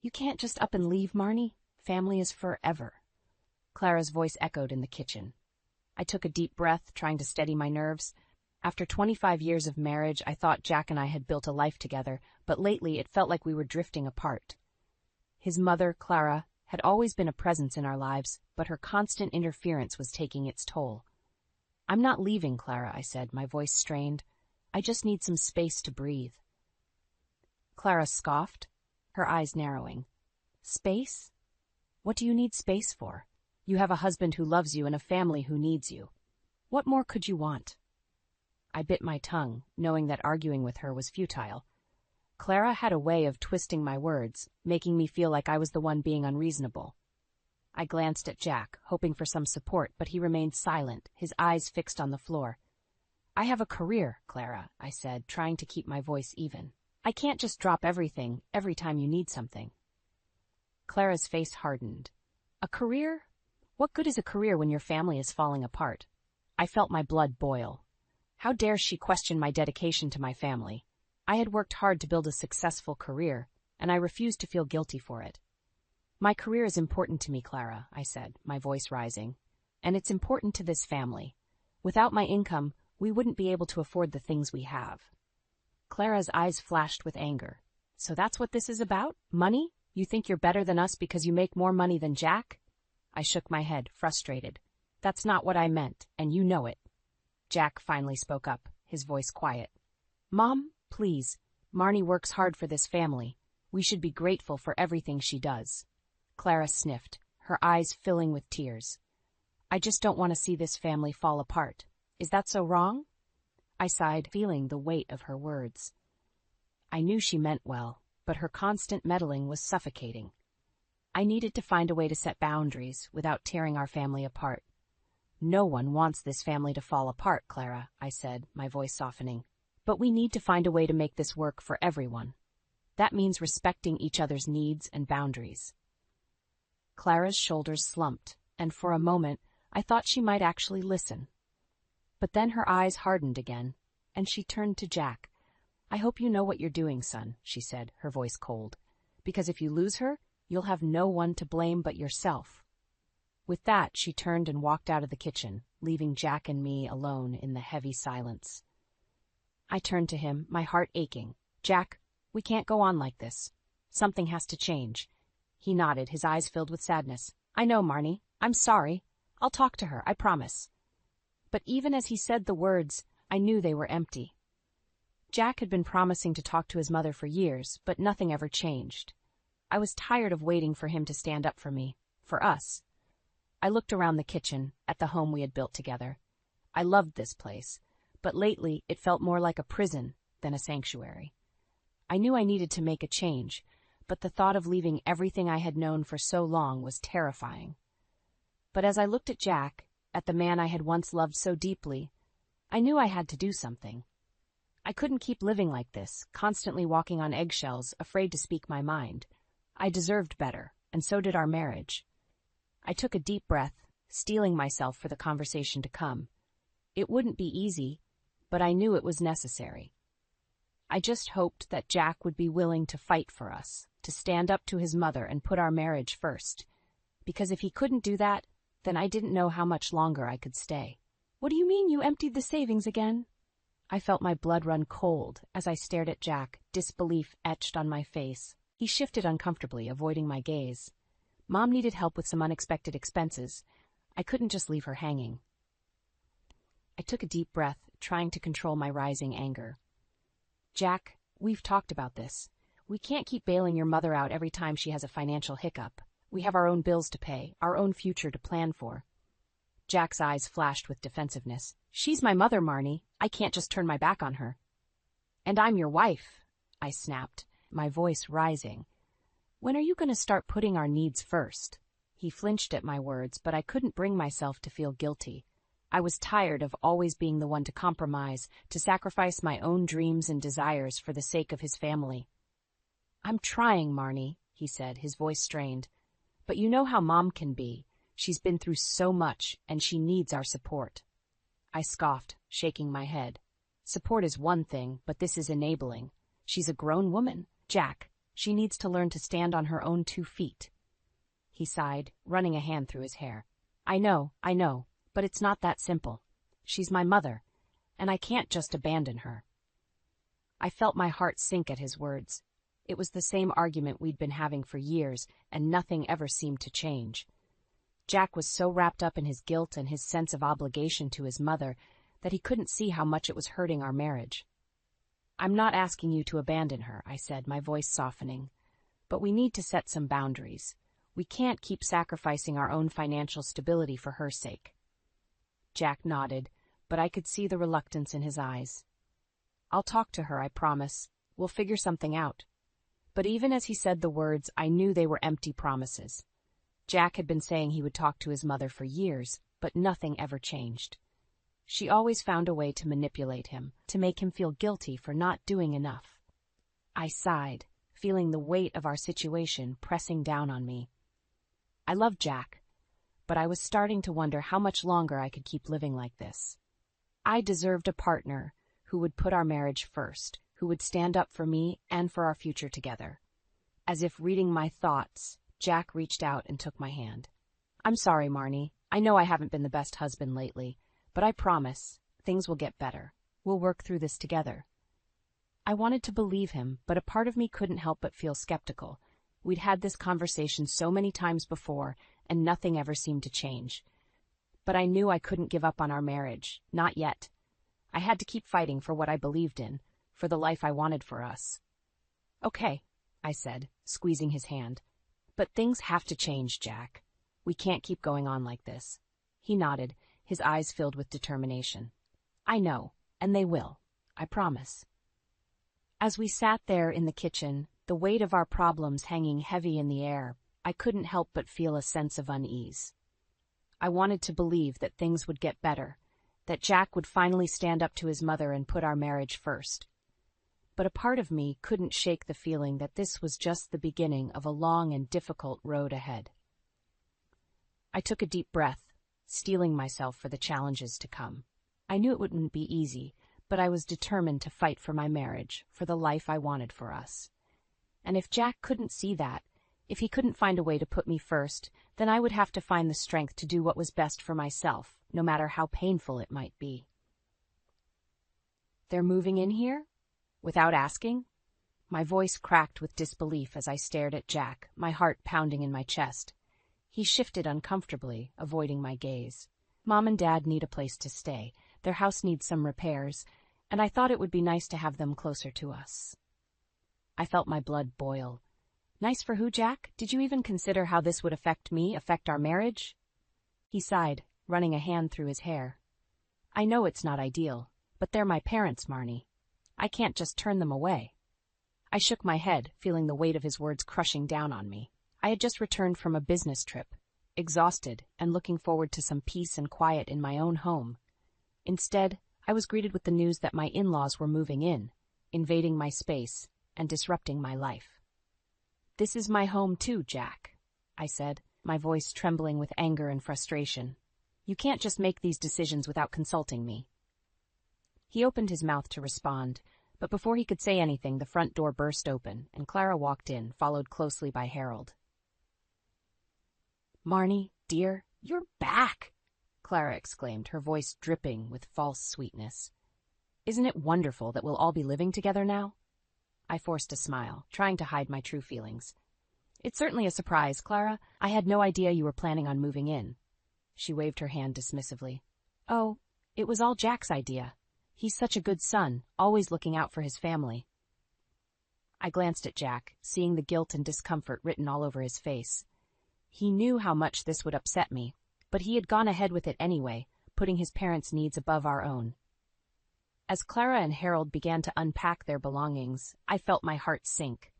You can't just up and leave, Marnie. Family is forever. Clara's voice echoed in the kitchen. I took a deep breath, trying to steady my nerves. After 25 years of marriage, I thought Jack and I had built a life together, but lately it felt like we were drifting apart. His mother, Clara, had always been a presence in our lives, but her constant interference was taking its toll. I'm not leaving, Clara, I said, my voice strained. I just need some space to breathe. Clara scoffed, her eyes narrowing. Space? What do you need space for? You have a husband who loves you and a family who needs you. What more could you want? I bit my tongue, knowing that arguing with her was futile. Clara had a way of twisting my words, making me feel like I was the one being unreasonable. I glanced at Jack, hoping for some support, but he remained silent, his eyes fixed on the floor. I have a career, Clara, I said, trying to keep my voice even. I can't just drop everything every time you need something. Clara's face hardened. A career? What good is a career when your family is falling apart? I felt my blood boil. How dare she question my dedication to my family? I had worked hard to build a successful career, and I refused to feel guilty for it. My career is important to me, Clara, I said, my voice rising, and it's important to this family. Without my income, we wouldn't be able to afford the things we have. Clara's eyes flashed with anger. So that's what this is about? Money? You think you're better than us because you make more money than Jack? I shook my head, frustrated. That's not what I meant, and you know it. Jack finally spoke up, his voice quiet. Mom, please. Marnie works hard for this family. We should be grateful for everything she does. Clara sniffed, her eyes filling with tears. I just don't want to see this family fall apart. Is that so wrong? I sighed, feeling the weight of her words. I knew she meant well, but her constant meddling was suffocating. I needed to find a way to set boundaries without tearing our family apart. No one wants this family to fall apart, Clara, I said, my voice softening. But we need to find a way to make this work for everyone. That means respecting each other's needs and boundaries. Clara's shoulders slumped, and for a moment I thought she might actually listen. But then her eyes hardened again, and she turned to Jack. I hope you know what you're doing, son, she said, her voice cold. Because if you lose her, you'll have no one to blame but yourself. With that, she turned and walked out of the kitchen, leaving Jack and me alone in the heavy silence. I turned to him, my heart aching. Jack, we can't go on like this. Something has to change. He nodded, his eyes filled with sadness. I know, Marnie. I'm sorry. I'll talk to her, I promise. But even as he said the words, I knew they were empty. Jack had been promising to talk to his mother for years, but nothing ever changed. I was tired of waiting for him to stand up for me, for us. I looked around the kitchen, at the home we had built together. I loved this place, but lately it felt more like a prison than a sanctuary. I knew I needed to make a change, but the thought of leaving everything I had known for so long was terrifying. But as I looked at Jack, at the man I had once loved so deeply, I knew I had to do something. I couldn't keep living like this, constantly walking on eggshells, afraid to speak my mind. I deserved better, and so did our marriage. I took a deep breath, steeling myself for the conversation to come. It wouldn't be easy, but I knew it was necessary. I just hoped that Jack would be willing to fight for us, to stand up to his mother and put our marriage first. Because if he couldn't do that, then I didn't know how much longer I could stay. What do you mean you emptied the savings again? I felt my blood run cold as I stared at Jack, disbelief etched on my face. He shifted uncomfortably, avoiding my gaze. Mom needed help with some unexpected expenses. I couldn't just leave her hanging. I took a deep breath, trying to control my rising anger. Jack, we've talked about this. We can't keep bailing your mother out every time she has a financial hiccup. We have our own bills to pay, our own future to plan for. Jack's eyes flashed with defensiveness. She's my mother, Marnie. I can't just turn my back on her. And I'm your wife, I snapped, my voice rising. When are you going to start putting our needs first? He flinched at my words, but I couldn't bring myself to feel guilty. I was tired of always being the one to compromise, to sacrifice my own dreams and desires for the sake of his family. I'm trying, Marnie, he said, his voice strained. But you know how Mom can be. She's been through so much, and she needs our support. I scoffed, shaking my head. Support is one thing, but this is enabling. She's a grown woman. Jack, She needs to learn to stand on her own 2 feet. He sighed, running a hand through his hair. I know, but it's not that simple. She's my mother, and I can't just abandon her. I felt my heart sink at his words. It was the same argument we'd been having for years, and nothing ever seemed to change. Jack was so wrapped up in his guilt and his sense of obligation to his mother that he couldn't see how much it was hurting our marriage. I'm not asking you to abandon her, I said, my voice softening. But we need to set some boundaries. We can't keep sacrificing our own financial stability for her sake. Jack nodded, but I could see the reluctance in his eyes. I'll talk to her, I promise. We'll figure something out. But even as he said the words, I knew they were empty promises. Jack had been saying he would talk to his mother for years, but nothing ever changed. She always found a way to manipulate him, to make him feel guilty for not doing enough. I sighed, feeling the weight of our situation pressing down on me. I loved Jack, but I was starting to wonder how much longer I could keep living like this. I deserved a partner who would put our marriage first, who would stand up for me and for our future together. As if reading my thoughts, Jack reached out and took my hand. I'm sorry, Marnie. I know I haven't been the best husband lately, but I promise things will get better. We'll work through this together. I wanted to believe him, but a part of me couldn't help but feel skeptical. We'd had this conversation so many times before, and nothing ever seemed to change. But I knew I couldn't give up on our marriage, not yet. I had to keep fighting for what I believed in, for the life I wanted for us. Okay, I said, squeezing his hand. But things have to change, Jack. We can't keep going on like this. He nodded, his eyes filled with determination. I know, and they will. I promise. As we sat there in the kitchen, the weight of our problems hanging heavy in the air, I couldn't help but feel a sense of unease. I wanted to believe that things would get better, that Jack would finally stand up to his mother and put our marriage first. But a part of me couldn't shake the feeling that this was just the beginning of a long and difficult road ahead. I took a deep breath, steeling myself for the challenges to come. I knew it wouldn't be easy, but I was determined to fight for my marriage, for the life I wanted for us. And if Jack couldn't see that, if he couldn't find a way to put me first, then I would have to find the strength to do what was best for myself, no matter how painful it might be. They're moving in here? Without asking? My voice cracked with disbelief as I stared at Jack, my heart pounding in my chest. He shifted uncomfortably, avoiding my gaze. Mom and Dad need a place to stay. Their house needs some repairs, and I thought it would be nice to have them closer to us. I felt my blood boil. Nice for who, Jack? Did you even consider how this would affect me, affect our marriage? He sighed, running a hand through his hair. I know it's not ideal, but they're my parents, Marnie. I can't just turn them away. I shook my head, feeling the weight of his words crushing down on me. I had just returned from a business trip, exhausted and looking forward to some peace and quiet in my own home. Instead, I was greeted with the news that my in-laws were moving in, invading my space, and disrupting my life. This is my home too, Jack, I said, my voice trembling with anger and frustration. You can't just make these decisions without consulting me. He opened his mouth to respond, but before he could say anything, the front door burst open, and Clara walked in, followed closely by Harold. Marnie, dear, you're back, Clara exclaimed, her voice dripping with false sweetness. Isn't it wonderful that we'll all be living together now? I forced a smile, trying to hide my true feelings. It's certainly a surprise, Clara. I had no idea you were planning on moving in. She waved her hand dismissively. Oh, it was all Jack's idea. He's such a good son, always looking out for his family. I glanced at Jack, seeing the guilt and discomfort written all over his face. He knew how much this would upset me, but he had gone ahead with it anyway, putting his parents' needs above our own. As Clara and Harold began to unpack their belongings, I felt my heart sink.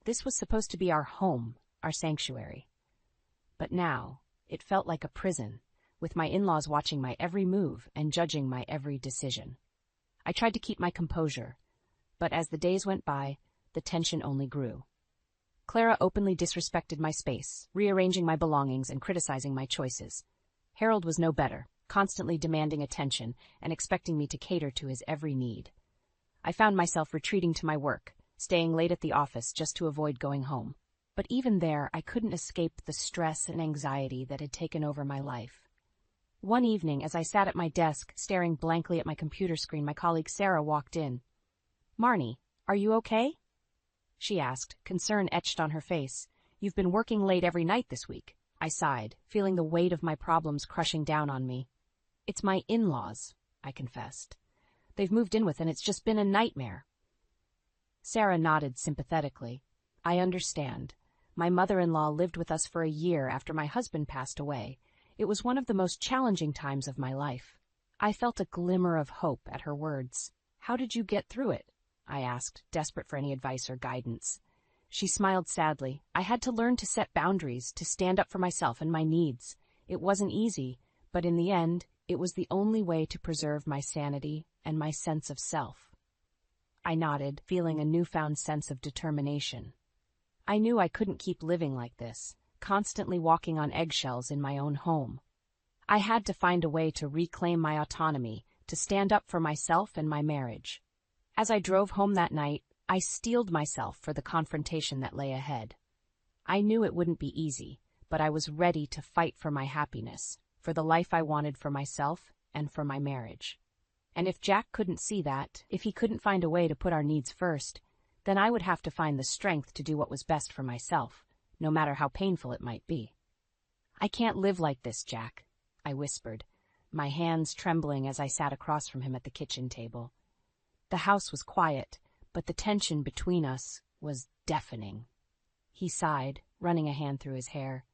This was supposed to be our home, our sanctuary. But now, it felt like a prison, with my in-laws watching my every move and judging my every decision. I tried to keep my composure, but as the days went by, the tension only grew. Clara openly disrespected my space, rearranging my belongings and criticizing my choices. Harold was no better, constantly demanding attention and expecting me to cater to his every need. I found myself retreating to my work, staying late at the office just to avoid going home. But even there, I couldn't escape the stress and anxiety that had taken over my life. One evening, as I sat at my desk, staring blankly at my computer screen, my colleague Sarah walked in. "Marnie, are you okay?" she asked, concern etched on her face. "You've been working late every night this week." I sighed, feeling the weight of my problems crushing down on me. "It's my in-laws," I confessed. "They've moved in with, and it's just been a nightmare." Sarah nodded sympathetically. "I understand. My mother-in-law lived with us for a year after my husband passed away. It was one of the most challenging times of my life." I felt a glimmer of hope at her words. "How did you get through it?" I asked, desperate for any advice or guidance. She smiled sadly. "I had to learn to set boundaries, to stand up for myself and my needs. It wasn't easy, but in the end, it was the only way to preserve my sanity and my sense of self." I nodded, feeling a newfound sense of determination. I knew I couldn't keep living like this, constantly walking on eggshells in my own home. I had to find a way to reclaim my autonomy, to stand up for myself and my marriage. As I drove home that night, I steeled myself for the confrontation that lay ahead. I knew it wouldn't be easy, but I was ready to fight for my happiness, for the life I wanted for myself and for my marriage. And if Jack couldn't see that, if he couldn't find a way to put our needs first, then I would have to find the strength to do what was best for myself, no matter how painful it might be. "I can't live like this, Jack," I whispered, my hands trembling as I sat across from him at the kitchen table. The house was quiet, but the tension between us was deafening. He sighed, running a hand through his hair.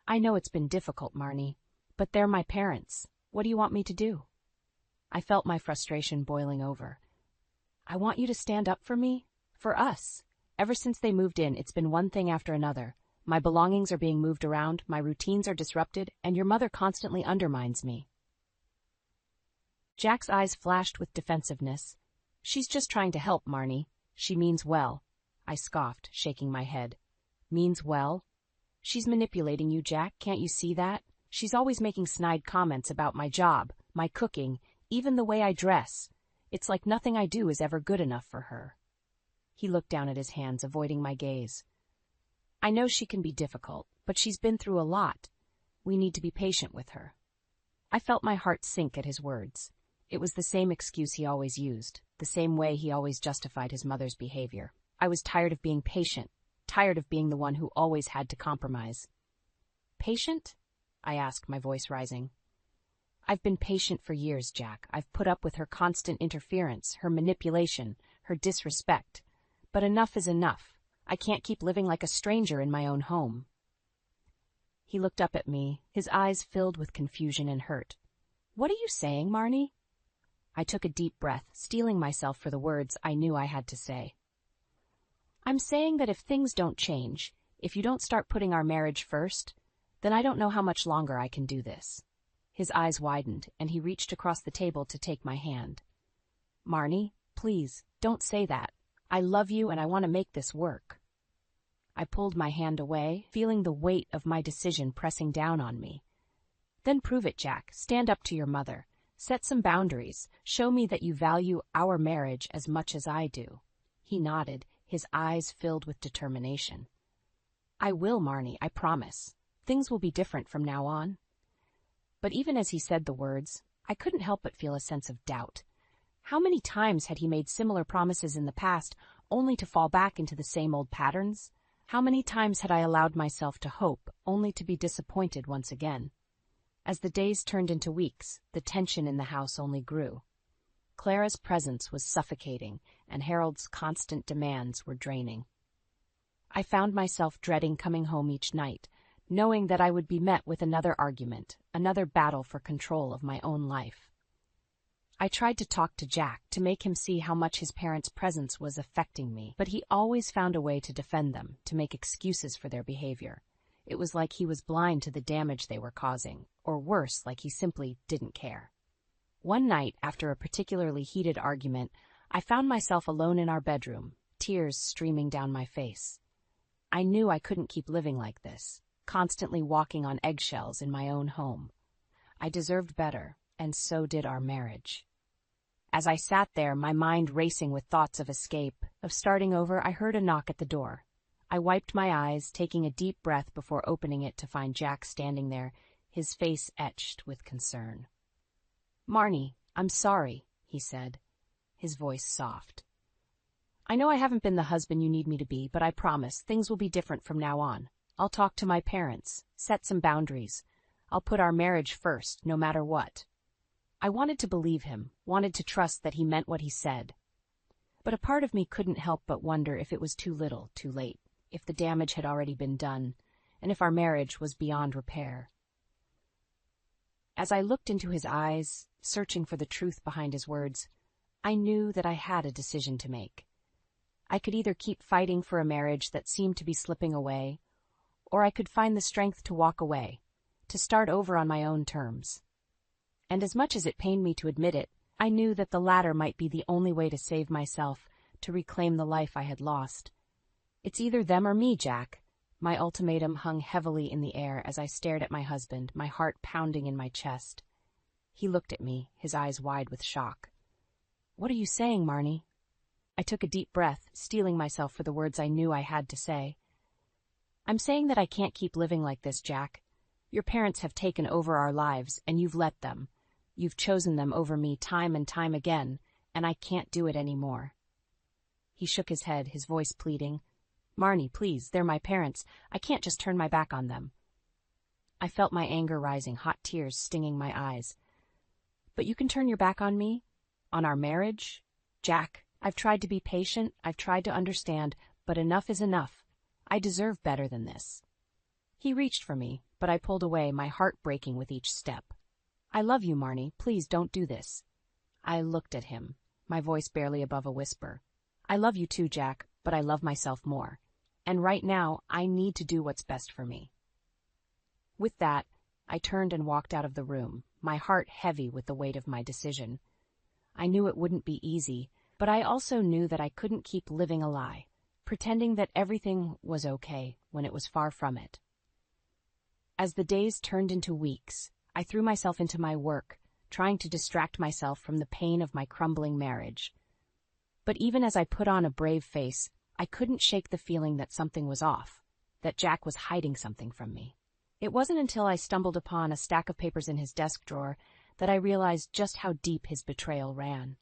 "I know it's been difficult, Marnie, but they're my parents. What do you want me to do?" I felt my frustration boiling over. "I want you to stand up for me, for us. Ever since they moved in, it's been one thing after another. My belongings are being moved around, my routines are disrupted, and your mother constantly undermines me." Jack's eyes flashed with defensiveness. "She's just trying to help, Marnie. She means well." I scoffed, shaking my head. "Means well? She's manipulating you, Jack. Can't you see that? She's always making snide comments about my job, my cooking, even the way I dress. It's like nothing I do is ever good enough for her." He looked down at his hands, avoiding my gaze. "I know she can be difficult, but she's been through a lot. We need to be patient with her." I felt my heart sink at his words. It was the same excuse he always used, the same way he always justified his mother's behavior. I was tired of being patient, tired of being the one who always had to compromise. "Patient?" I asked, my voice rising. "I've been patient for years, Jack. I've put up with her constant interference, her manipulation, her disrespect. But enough is enough. I can't keep living like a stranger in my own home." He looked up at me, his eyes filled with confusion and hurt. "What are you saying, Marnie?" I took a deep breath, steeling myself for the words I knew I had to say. "I'm saying that if things don't change, if you don't start putting our marriage first, then I don't know how much longer I can do this." His eyes widened, and he reached across the table to take my hand. "Marnie, please, don't say that. I love you and I want to make this work." I pulled my hand away, feeling the weight of my decision pressing down on me. "Then prove it, Jack. Stand up to your mother. Set some boundaries. Show me that you value our marriage as much as I do." He nodded, his eyes filled with determination. "I will, Marnie, I promise. Things will be different from now on." But even as he said the words, I couldn't help but feel a sense of doubt. How many times had he made similar promises in the past, only to fall back into the same old patterns? How many times had I allowed myself to hope, only to be disappointed once again? As the days turned into weeks, the tension in the house only grew. Clara's presence was suffocating, and Harold's constant demands were draining. I found myself dreading coming home each night, knowing that I would be met with another argument, another battle for control of my own life. I tried to talk to Jack, to make him see how much his parents' presence was affecting me, but he always found a way to defend them, to make excuses for their behavior. It was like he was blind to the damage they were causing, or worse, like he simply didn't care. One night, after a particularly heated argument, I found myself alone in our bedroom, tears streaming down my face. I knew I couldn't keep living like this, constantly walking on eggshells in my own home. I deserved better, and so did our marriage. As I sat there, my mind racing with thoughts of escape, of starting over, I heard a knock at the door. I wiped my eyes, taking a deep breath before opening it to find Jack standing there, his face etched with concern. "Marnie, I'm sorry," he said, his voice soft. "I know I haven't been the husband you need me to be, but I promise things will be different from now on. I'll talk to my parents, set some boundaries. I'll put our marriage first, no matter what." I wanted to believe him, wanted to trust that he meant what he said. But a part of me couldn't help but wonder if it was too little, too late, if the damage had already been done, and if our marriage was beyond repair. As I looked into his eyes, searching for the truth behind his words, I knew that I had a decision to make. I could either keep fighting for a marriage that seemed to be slipping away, or I could find the strength to walk away, to start over on my own terms. And as much as it pained me to admit it, I knew that the latter might be the only way to save myself, to reclaim the life I had lost. "It's either them or me, Jack." My ultimatum hung heavily in the air as I stared at my husband, my heart pounding in my chest. He looked at me, his eyes wide with shock. "What are you saying, Marnie?" I took a deep breath, steeling myself for the words I knew I had to say. "I'm saying that I can't keep living like this, Jack. Your parents have taken over our lives, and you've let them. You've chosen them over me time and time again, and I can't do it anymore." He shook his head, his voice pleading. "Marnie, please, they're my parents. I can't just turn my back on them." I felt my anger rising, hot tears stinging my eyes. "But you can turn your back on me? On our marriage? Jack, I've tried to be patient, I've tried to understand, but enough is enough. I deserve better than this." He reached for me, but I pulled away, my heart breaking with each step. "I love you, Marnie. Please don't do this." I looked at him, my voice barely above a whisper. "I love you too, Jack, but I love myself more. And right now, I need to do what's best for me." With that, I turned and walked out of the room, my heart heavy with the weight of my decision. I knew it wouldn't be easy, but I also knew that I couldn't keep living a lie, pretending that everything was okay when it was far from it. As the days turned into weeks, I threw myself into my work, trying to distract myself from the pain of my crumbling marriage. But even as I put on a brave face, I couldn't shake the feeling that something was off, that Jack was hiding something from me. It wasn't until I stumbled upon a stack of papers in his desk drawer that I realized just how deep his betrayal ran.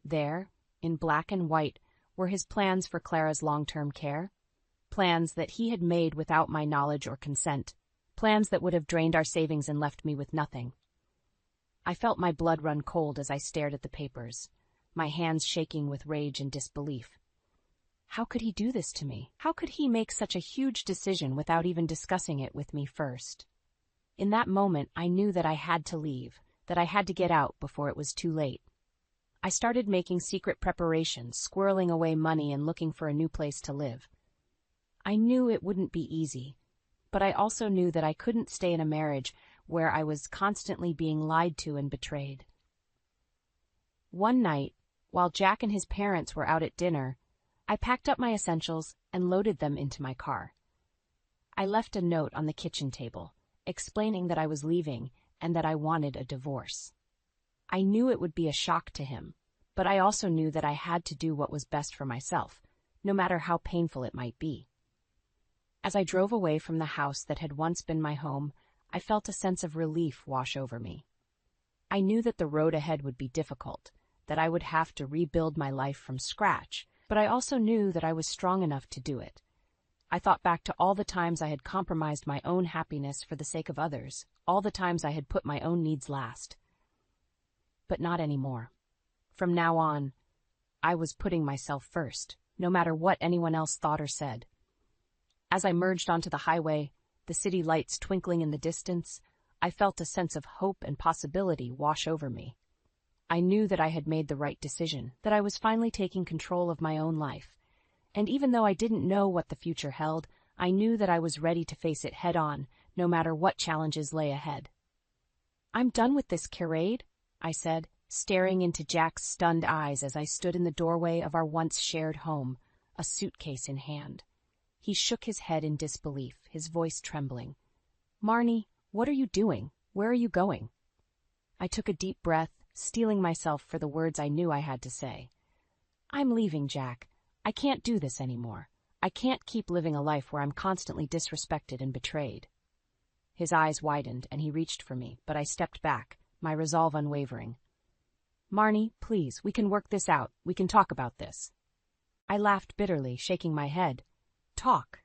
There, in black and white, were his plans for Clara's long-term care, plans that he had made without my knowledge or consent, plans that would have drained our savings and left me with nothing. I felt my blood run cold as I stared at the papers, my hands shaking with rage and disbelief. How could he do this to me? How could he make such a huge decision without even discussing it with me first? In that moment, I knew that I had to leave, that I had to get out before it was too late. I started making secret preparations, squirreling away money and looking for a new place to live. I knew it wouldn't be easy, but I also knew that I couldn't stay in a marriage where I was constantly being lied to and betrayed. One night, while Jack and his parents were out at dinner, I packed up my essentials and loaded them into my car. I left a note on the kitchen table, explaining that I was leaving and that I wanted a divorce. I knew it would be a shock to him, but I also knew that I had to do what was best for myself, no matter how painful it might be. As I drove away from the house that had once been my home, I felt a sense of relief wash over me. I knew that the road ahead would be difficult, that I would have to rebuild my life from scratch, but I also knew that I was strong enough to do it. I thought back to all the times I had compromised my own happiness for the sake of others, all the times I had put my own needs last. But not anymore. From now on, I was putting myself first, no matter what anyone else thought or said. As I merged onto the highway, the city lights twinkling in the distance, I felt a sense of hope and possibility wash over me. I knew that I had made the right decision, that I was finally taking control of my own life. And even though I didn't know what the future held, I knew that I was ready to face it head-on, no matter what challenges lay ahead. "I'm done with this charade," I said, staring into Jack's stunned eyes as I stood in the doorway of our once shared home, a suitcase in hand. He shook his head in disbelief, his voice trembling. "Marnie, what are you doing? Where are you going?" I took a deep breath, steeling myself for the words I knew I had to say. "I'm leaving, Jack. I can't do this anymore. I can't keep living a life where I'm constantly disrespected and betrayed." His eyes widened, and he reached for me, but I stepped back, my resolve unwavering. "Marnie, please, we can work this out. We can talk about this." I laughed bitterly, shaking my head. "Talk?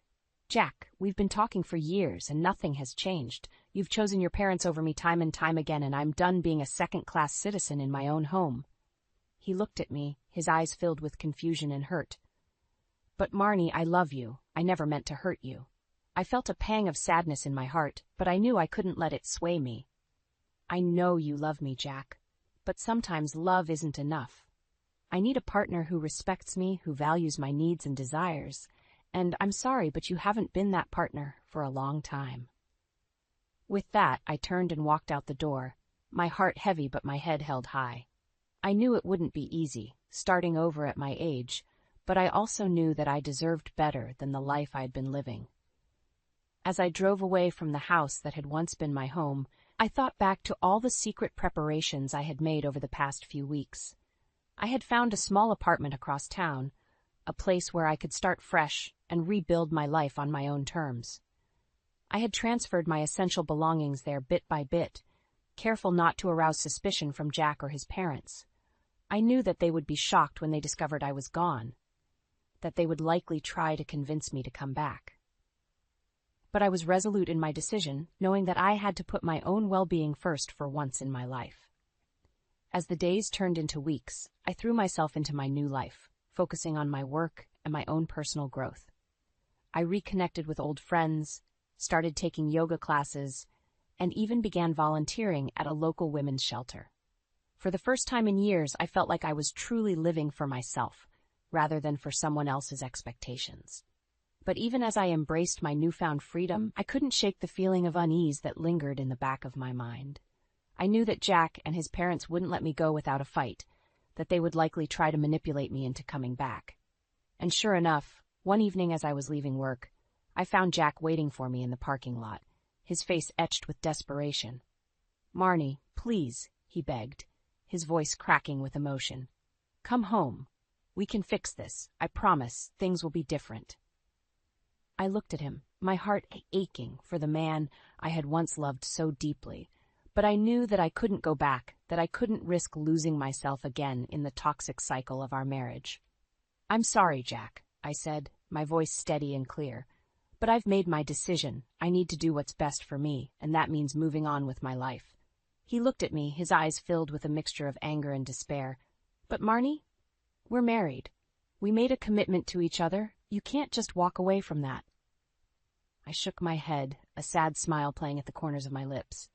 Jack, we've been talking for years, and nothing has changed. You've chosen your parents over me time and time again, and I'm done being a second-class citizen in my own home." He looked at me, his eyes filled with confusion and hurt. "But Marnie, I love you. I never meant to hurt you." I felt a pang of sadness in my heart, but I knew I couldn't let it sway me. "I know you love me, Jack, but sometimes love isn't enough. I need a partner who respects me, who values my needs and desires, and I'm sorry, but you haven't been that partner for a long time." With that, I turned and walked out the door, my heart heavy but my head held high. I knew it wouldn't be easy, starting over at my age, but I also knew that I deserved better than the life I'd been living. As I drove away from the house that had once been my home, I thought back to all the secret preparations I had made over the past few weeks. I had found a small apartment across town, a place where I could start fresh and rebuild my life on my own terms. I had transferred my essential belongings there bit by bit, careful not to arouse suspicion from Jack or his parents. I knew that they would be shocked when they discovered I was gone, that they would likely try to convince me to come back. But I was resolute in my decision, knowing that I had to put my own well-being first for once in my life. As the days turned into weeks, I threw myself into my new life, focusing on my work and my own personal growth. I reconnected with old friends, started taking yoga classes, and even began volunteering at a local women's shelter. For the first time in years, I felt like I was truly living for myself, rather than for someone else's expectations. But even as I embraced my newfound freedom, I couldn't shake the feeling of unease that lingered in the back of my mind. I knew that Jack and his parents wouldn't let me go without a fight, that they would likely try to manipulate me into coming back. And sure enough, one evening as I was leaving work, I found Jack waiting for me in the parking lot, his face etched with desperation. "Marnie, please," he begged, his voice cracking with emotion. "Come home. We can fix this. I promise things will be different." I looked at him, my heart aching for the man I had once loved so deeply, but I knew that I couldn't go back, that I couldn't risk losing myself again in the toxic cycle of our marriage. "I'm sorry, Jack," I said, my voice steady and clear, "but I've made my decision. I need to do what's best for me, and that means moving on with my life." He looked at me, his eyes filled with a mixture of anger and despair. "But Marnie, we're married. We made a commitment to each other. You can't just walk away from that." I shook my head, a sad smile playing at the corners of my lips.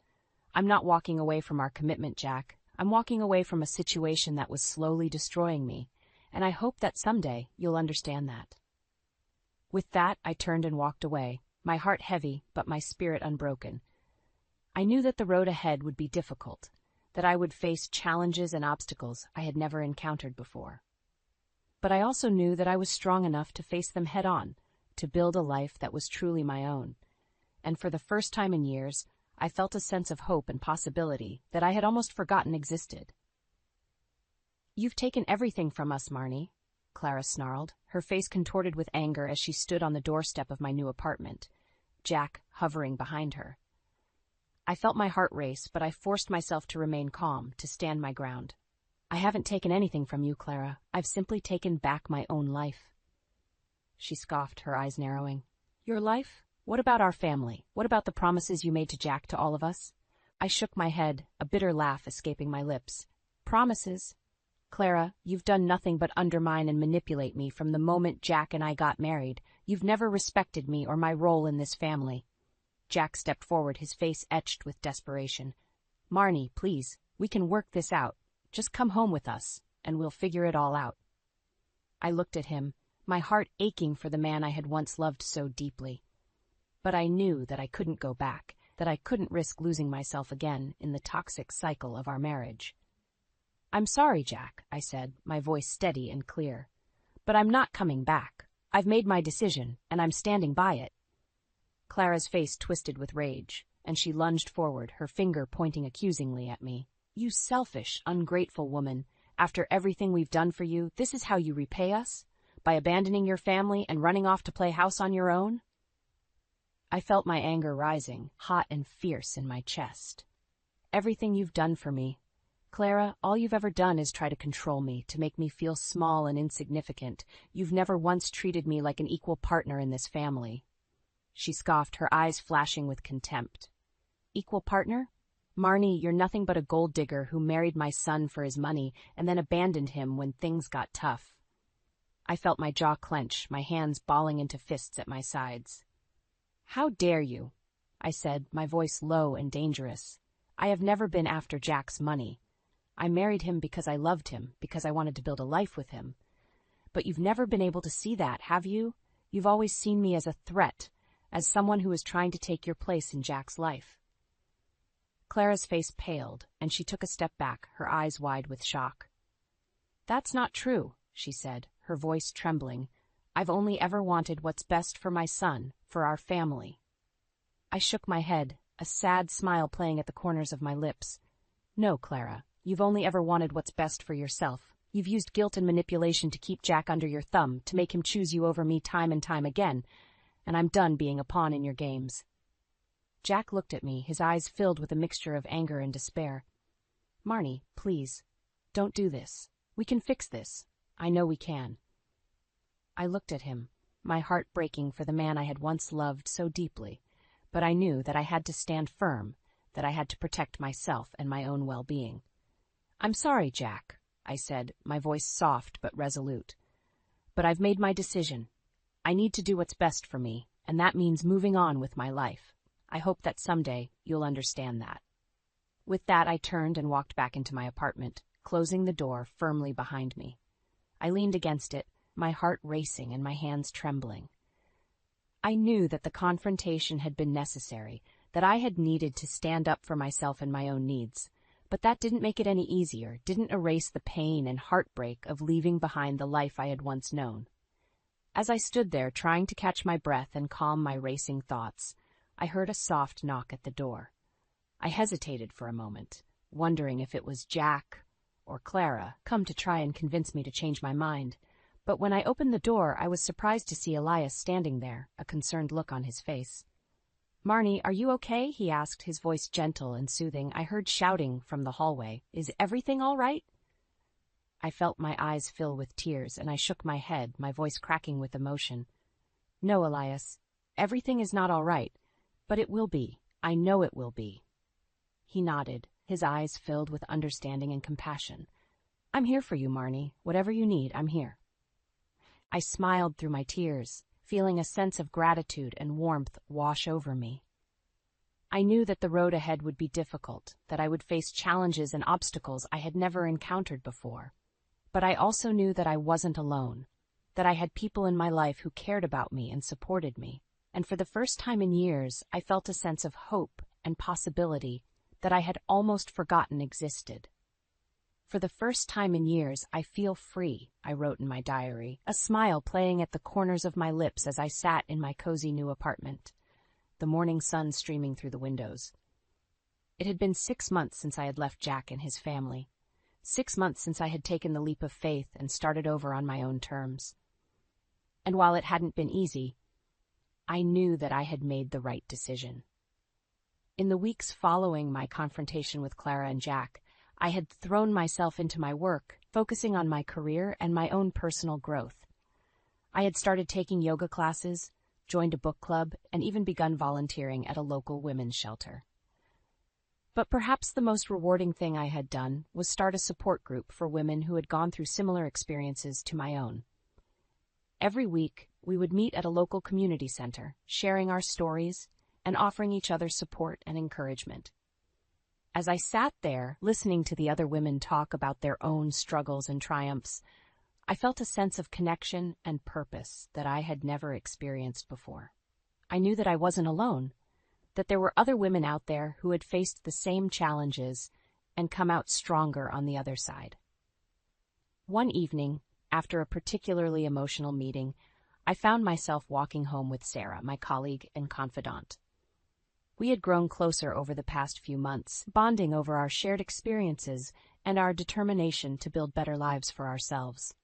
"I'm not walking away from our commitment, Jack. I'm walking away from a situation that was slowly destroying me, and I hope that someday you'll understand that." With that, I turned and walked away, my heart heavy, but my spirit unbroken. I knew that the road ahead would be difficult, that I would face challenges and obstacles I had never encountered before. But I also knew that I was strong enough to face them head-on, to build a life that was truly my own. And for the first time in years, I felt a sense of hope and possibility that I had almost forgotten existed. "You've taken everything from us, Marnie," Clara snarled, her face contorted with anger as she stood on the doorstep of my new apartment, Jack hovering behind her. I felt my heart race, but I forced myself to remain calm, to stand my ground. "I haven't taken anything from you, Clara. I've simply taken back my own life." She scoffed, her eyes narrowing. "Your life? What about our family? What about the promises you made to Jack, to all of us?" I shook my head, a bitter laugh escaping my lips. "Promises? Clara, you've done nothing but undermine and manipulate me from the moment Jack and I got married. You've never respected me or my role in this family." Jack stepped forward, his face etched with desperation. "Marnie, please, we can work this out. Just come home with us, and we'll figure it all out." I looked at him, my heart aching for the man I had once loved so deeply. But I knew that I couldn't go back, that I couldn't risk losing myself again in the toxic cycle of our marriage. "I'm sorry, Jack," I said, my voice steady and clear. "But I'm not coming back. I've made my decision, and I'm standing by it." Clara's face twisted with rage, and she lunged forward, her finger pointing accusingly at me. You selfish, ungrateful woman. After everything we've done for you, this is how you repay us? By abandoning your family and running off to play house on your own?" I felt my anger rising, hot and fierce in my chest. "Everything you've done for me. Clara, all you've ever done is try to control me, to make me feel small and insignificant. You've never once treated me like an equal partner in this family." She scoffed, her eyes flashing with contempt. "Equal partner? Marnie, you're nothing but a gold digger who married my son for his money and then abandoned him when things got tough." I felt my jaw clench, my hands balling into fists at my sides. "How dare you?" I said, my voice low and dangerous. "I have never been after Jack's money. I married him because I loved him, because I wanted to build a life with him. But you've never been able to see that, have you? You've always seen me as a threat, as someone who is trying to take your place in Jack's life." Clara's face paled, and she took a step back, her eyes wide with shock. "That's not true," she said, her voice trembling. "I've only ever wanted what's best for my son, for our family." I shook my head, a sad smile playing at the corners of my lips. "No, Clara, you've only ever wanted what's best for yourself. You've used guilt and manipulation to keep Jack under your thumb, to make him choose you over me time and time again, and I'm done being a pawn in your games." Jack looked at me, his eyes filled with a mixture of anger and despair. "Marnie, please, don't do this. We can fix this. I know we can." I looked at him, my heart breaking for the man I had once loved so deeply, but I knew that I had to stand firm, that I had to protect myself and my own well-being. "I'm sorry, Jack," I said, my voice soft but resolute. "But I've made my decision. I need to do what's best for me, and that means moving on with my life. I hope that someday you'll understand that." With that, I turned and walked back into my apartment, closing the door firmly behind me. I leaned against it, my heart racing and my hands trembling. I knew that the confrontation had been necessary, that I had needed to stand up for myself and my own needs, but that didn't make it any easier, didn't erase the pain and heartbreak of leaving behind the life I had once known. As I stood there trying to catch my breath and calm my racing thoughts, I heard a soft knock at the door. I hesitated for a moment, wondering if it was Jack or Clara come to try and convince me to change my mind. But when I opened the door, I was surprised to see Elias standing there, a concerned look on his face. "Marnie, are you okay?" he asked, his voice gentle and soothing. I heard shouting from the hallway. "Is everything all right?" I felt my eyes fill with tears, and I shook my head, my voice cracking with emotion. "No, Elias, everything is not all right, but it will be. I know it will be." He nodded, his eyes filled with understanding and compassion. "I'm here for you, Marnie. Whatever you need, I'm here." I smiled through my tears, feeling a sense of gratitude and warmth wash over me. I knew that the road ahead would be difficult, that I would face challenges and obstacles I had never encountered before. But I also knew that I wasn't alone, that I had people in my life who cared about me and supported me. And for the first time in years, I felt a sense of hope and possibility that I had almost forgotten existed. "For the first time in years, I feel free," I wrote in my diary, a smile playing at the corners of my lips as I sat in my cozy new apartment, the morning sun streaming through the windows. It had been 6 months since I had left Jack and his family, 6 months since I had taken the leap of faith and started over on my own terms. And while it hadn't been easy, I knew that I had made the right decision. In the weeks following my confrontation with Clara and Jack, I had thrown myself into my work, focusing on my career and my own personal growth. I had started taking yoga classes, joined a book club, and even begun volunteering at a local women's shelter. But perhaps the most rewarding thing I had done was start a support group for women who had gone through similar experiences to my own. Every week, we would meet at a local community center, sharing our stories and offering each other support and encouragement. As I sat there, listening to the other women talk about their own struggles and triumphs, I felt a sense of connection and purpose that I had never experienced before. I knew that I wasn't alone, that there were other women out there who had faced the same challenges and come out stronger on the other side. One evening, after a particularly emotional meeting, I found myself walking home with Sarah, my colleague and confidant. We had grown closer over the past few months, bonding over our shared experiences and our determination to build better lives for ourselves.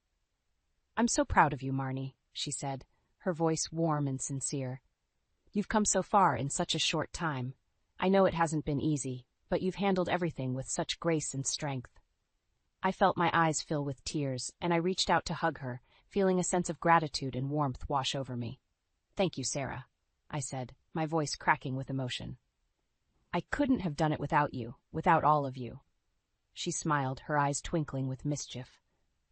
"I'm so proud of you, Marnie," she said, her voice warm and sincere. "You've come so far in such a short time. I know it hasn't been easy, but you've handled everything with such grace and strength." I felt my eyes fill with tears, and I reached out to hug her, feeling a sense of gratitude and warmth wash over me. "Thank you, Sarah," I said, my voice cracking with emotion. "I couldn't have done it without you, without all of you." She smiled, her eyes twinkling with mischief.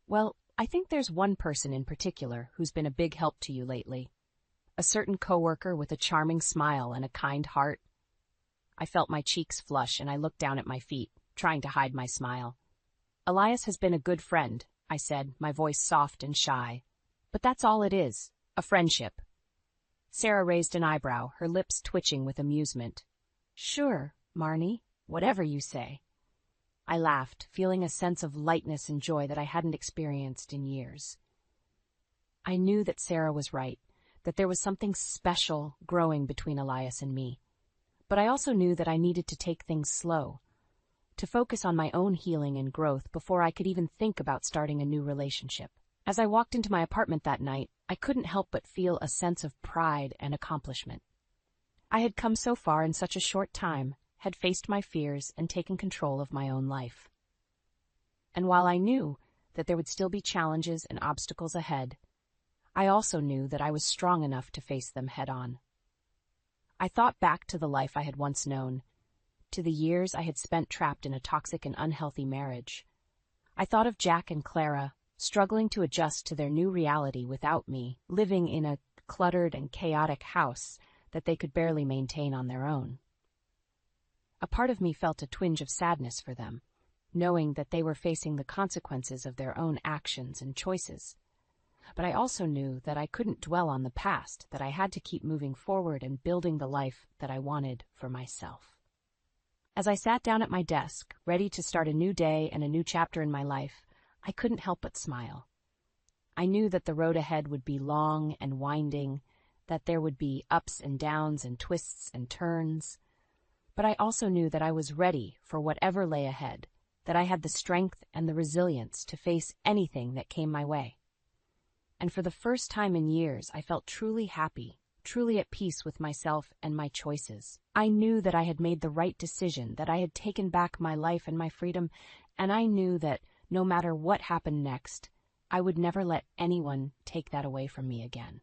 "Well, I think there's one person in particular who's been a big help to you lately. A certain coworker with a charming smile and a kind heart." I felt my cheeks flush and I looked down at my feet, trying to hide my smile. "Elias has been a good friend," I said, my voice soft and shy. "But that's all it is, a friendship." Sarah raised an eyebrow, her lips twitching with amusement. "Sure, Marnie, whatever you say." I laughed, feeling a sense of lightness and joy that I hadn't experienced in years. I knew that Sarah was right, that there was something special growing between Elias and me. But I also knew that I needed to take things slow, to focus on my own healing and growth before I could even think about starting a new relationship. As I walked into my apartment that night, I couldn't help but feel a sense of pride and accomplishment. I had come so far in such a short time, had faced my fears and taken control of my own life. And while I knew that there would still be challenges and obstacles ahead, I also knew that I was strong enough to face them head-on. I thought back to the life I had once known, to the years I had spent trapped in a toxic and unhealthy marriage. I thought of Jack and Clara, struggling to adjust to their new reality without me, living in a cluttered and chaotic house that they could barely maintain on their own. A part of me felt a twinge of sadness for them, knowing that they were facing the consequences of their own actions and choices. But I also knew that I couldn't dwell on the past, that I had to keep moving forward and building the life that I wanted for myself. As I sat down at my desk, ready to start a new day and a new chapter in my life, I couldn't help but smile. I knew that the road ahead would be long and winding, that there would be ups and downs and twists and turns. But I also knew that I was ready for whatever lay ahead, that I had the strength and the resilience to face anything that came my way. And for the first time in years, I felt truly happy, truly at peace with myself and my choices. I knew that I had made the right decision, that I had taken back my life and my freedom, and I knew that no matter what happened next, I would never let anyone take that away from me again.